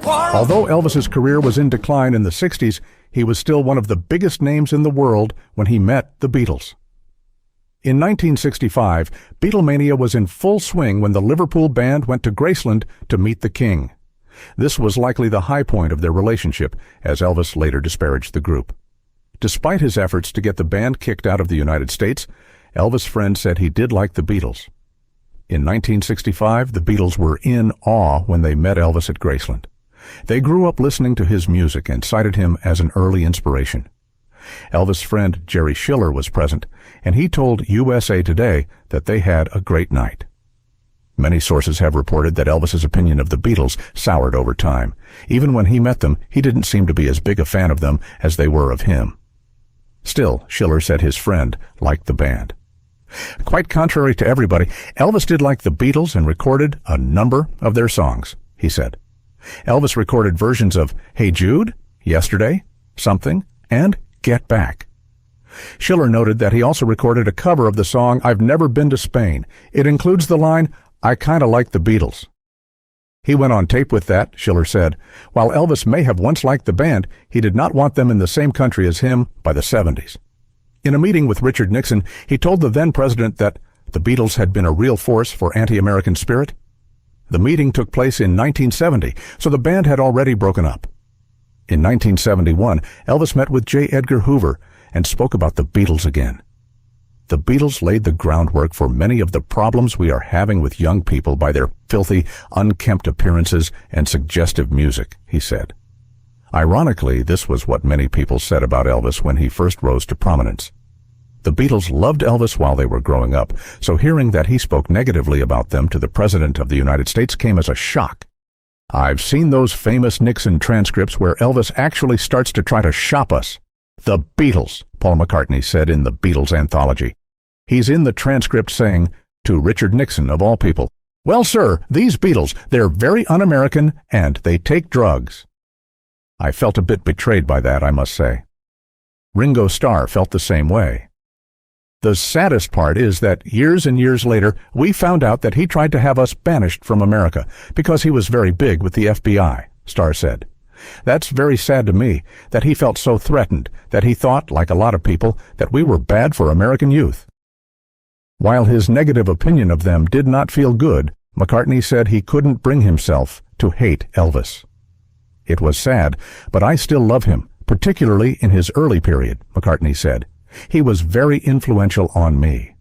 Although Elvis's career was in decline in the 60s, he was still one of the biggest names in the world when he met the Beatles. In 1965, Beatlemania was in full swing when the Liverpool band went to Graceland to meet the King. This was likely the high point of their relationship, as Elvis later disparaged the group. Despite his efforts to get the band kicked out of the United States, Elvis' friend said he did like the Beatles. In 1965, the Beatles were in awe when they met Elvis at Graceland. They grew up listening to his music and cited him as an early inspiration. Elvis' friend Jerry Schiller was present, and he told USA Today that they had a great night. Many sources have reported that Elvis's opinion of the Beatles soured over time. Even when he met them, he didn't seem to be as big a fan of them as they were of him. Still, Schiller said his friend liked the band. Quite contrary to everybody, Elvis did like the Beatles and recorded a number of their songs, he said. Elvis recorded versions of Hey Jude, Yesterday, Something, and Get Back. Schiller noted that he also recorded a cover of the song I've Never Been to Spain. It includes the line, I kinda like the Beatles. He went on tape with that, Schiller said. While Elvis may have once liked the band, he did not want them in the same country as him by the 70s. In a meeting with Richard Nixon, he told the then president that the Beatles had been a real force for anti-American spirit. The meeting took place in 1970, so the band had already broken up. In 1971, Elvis met with J. Edgar Hoover and spoke about the Beatles again. The Beatles laid the groundwork for many of the problems we are having with young people by their filthy, unkempt appearances and suggestive music, he said. Ironically, this was what many people said about Elvis when he first rose to prominence. The Beatles loved Elvis while they were growing up, so hearing that he spoke negatively about them to the President of the United States came as a shock. I've seen those famous Nixon transcripts where Elvis actually starts to try to shop us. The Beatles, Paul McCartney said in the Beatles anthology. He's in the transcript saying, to Richard Nixon of all people, well, sir, these Beatles, they're very un-American and they take drugs. I felt a bit betrayed by that, I must say. Ringo Starr felt the same way. The saddest part is that years and years later, we found out that he tried to have us banished from America because he was very big with the FBI, Starr said. That's very sad to me, that he felt so threatened, that he thought, like a lot of people, that we were bad for American youth. While his negative opinion of them did not feel good, McCartney said he couldn't bring himself to hate Elvis. It was sad, but I still love him, particularly in his early period, McCartney said. He was very influential on me.